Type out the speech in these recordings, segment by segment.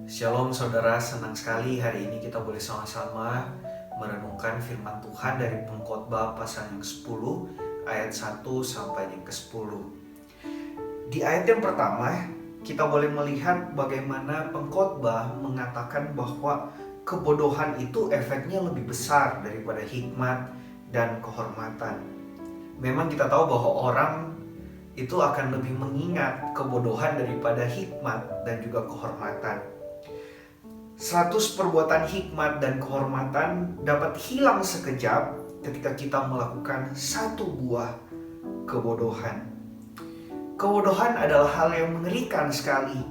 Shalom saudara, senang sekali hari ini kita boleh sama-sama merenungkan firman Tuhan dari Pengkhotbah pasal yang 10 ayat 1 sampai yang ke-10. Di ayat yang pertama kita boleh melihat bagaimana pengkhotbah mengatakan bahwa kebodohan itu efeknya lebih besar daripada hikmat dan kehormatan. Memang kita tahu bahwa orang itu akan lebih mengingat kebodohan daripada hikmat dan juga kehormatan. 100 perbuatan hikmat dan kehormatan dapat hilang sekejap ketika kita melakukan satu buah kebodohan. Kebodohan adalah hal yang mengerikan sekali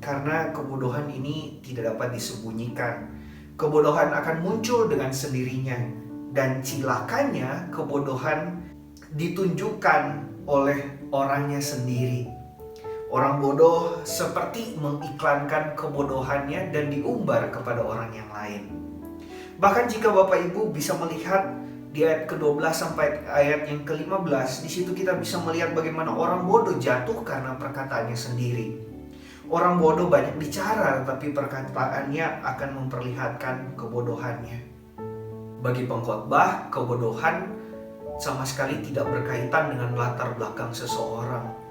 karena kebodohan ini tidak dapat disembunyikan. Kebodohan akan muncul dengan sendirinya dan cilakanya kebodohan ditunjukkan oleh orangnya sendiri. Orang bodoh seperti mengiklankan kebodohannya dan diumbar kepada orang yang lain. Bahkan jika Bapak Ibu bisa melihat di ayat ke-12 sampai ayat yang ke-15, di situ kita bisa melihat bagaimana orang bodoh jatuh karena perkataannya sendiri. Orang bodoh banyak bicara, tetapi perkataannya akan memperlihatkan kebodohannya. Bagi pengkhotbah, kebodohan sama sekali tidak berkaitan dengan latar belakang seseorang.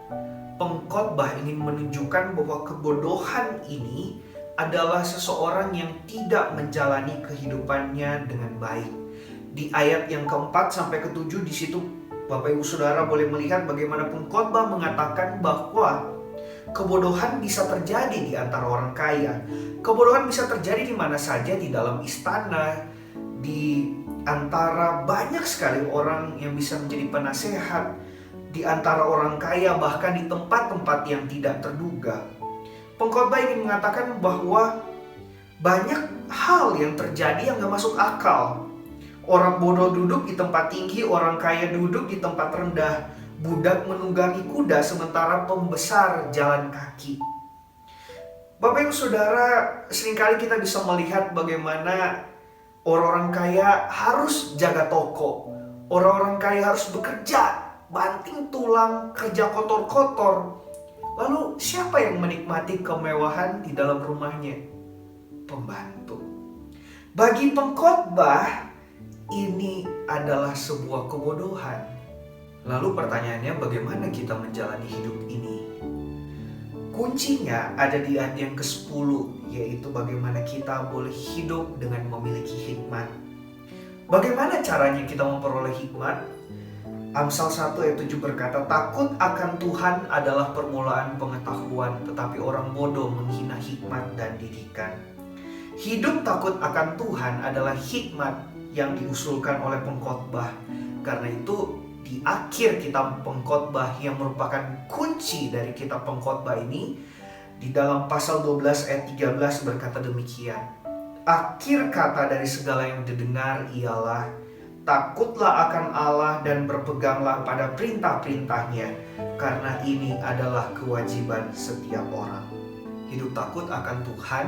Pengkhotbah ingin menunjukkan bahwa kebodohan ini adalah seseorang yang tidak menjalani kehidupannya dengan baik. Di ayat yang keempat sampai ke-7 di situ Bapak Ibu Saudara boleh melihat bagaimana pengkhotbah mengatakan bahwa kebodohan bisa terjadi di antara orang kaya. Kebodohan bisa terjadi di mana saja, di dalam istana, di antara banyak sekali orang yang bisa menjadi penasehat, di antara orang kaya, bahkan di tempat-tempat yang tidak terduga. Pengkhotbah ingin mengatakan bahwa banyak hal yang terjadi yang gak masuk akal. Orang bodoh duduk di tempat tinggi, orang kaya duduk di tempat rendah. Budak menunggangi kuda sementara pembesar jalan kaki. Bapak Ibu Saudara, seringkali kita bisa melihat bagaimana orang-orang kaya harus jaga toko. Orang-orang kaya harus bekerja, banting tulang, kerja kotor-kotor. Lalu siapa yang menikmati kemewahan di dalam rumahnya? Pembantu. Bagi pengkhotbah, ini adalah sebuah kebodohan. Lalu pertanyaannya, bagaimana kita menjalani hidup ini? Kuncinya ada di ayat yang ke-10, yaitu bagaimana kita boleh hidup dengan memiliki hikmat. Bagaimana caranya kita memperoleh hikmat? Amsal 1 ayat 7 berkata, takut akan Tuhan adalah permulaan pengetahuan, tetapi orang bodoh menghina hikmat dan didikan. Hidup takut akan Tuhan adalah hikmat yang diusulkan oleh pengkhotbah. Karena itu di akhir kitab pengkhotbah yang merupakan kunci dari kitab pengkhotbah ini, di dalam pasal 12 ayat 13 berkata demikian. Akhir kata dari segala yang didengar ialah, takutlah akan Allah dan berpeganglah pada perintah-perintahnya, karena ini adalah kewajiban setiap orang. Hidup takut akan Tuhan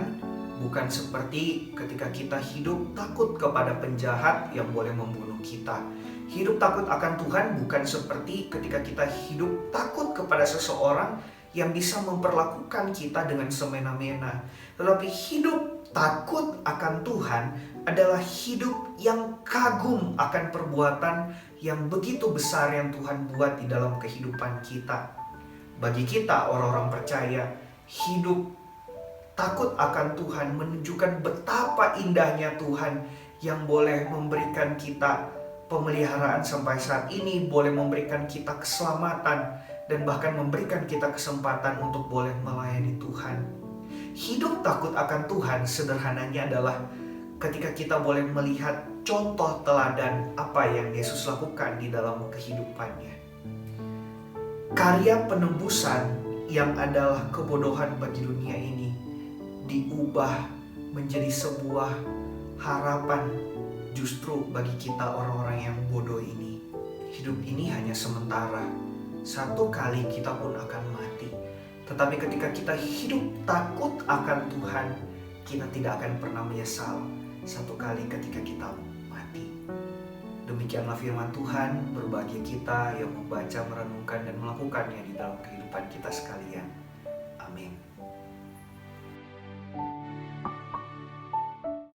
bukan seperti ketika kita hidup takut kepada penjahat yang boleh membunuh kita. Hidup takut akan Tuhan bukan seperti ketika kita hidup takut kepada seseorang yang bisa memperlakukan kita dengan semena-mena. Tetapi hidup takut akan Tuhan adalah hidup yang kagum akan perbuatan yang begitu besar yang Tuhan buat di dalam kehidupan kita. Bagi kita orang-orang percaya, hidup takut akan Tuhan menunjukkan betapa indahnya Tuhan yang boleh memberikan kita pemeliharaan sampai saat ini, boleh memberikan kita keselamatan, dan bahkan memberikan kita kesempatan untuk boleh melayani Tuhan. Hidup takut akan Tuhan sederhananya adalah ketika kita boleh melihat contoh teladan apa yang Yesus lakukan di dalam kehidupannya. Karya penebusan yang adalah kebodohan bagi dunia ini diubah menjadi sebuah harapan justru bagi kita orang-orang yang bodoh ini. Hidup ini hanya sementara. Satu kali kita pun akan mati. Tetapi ketika kita hidup takut akan Tuhan, kita tidak akan pernah menyesal satu kali ketika kita mati. Demikianlah firman Tuhan berbagi kita yang membaca, merenungkan, dan melakukannya di dalam kehidupan kita sekalian. Amin.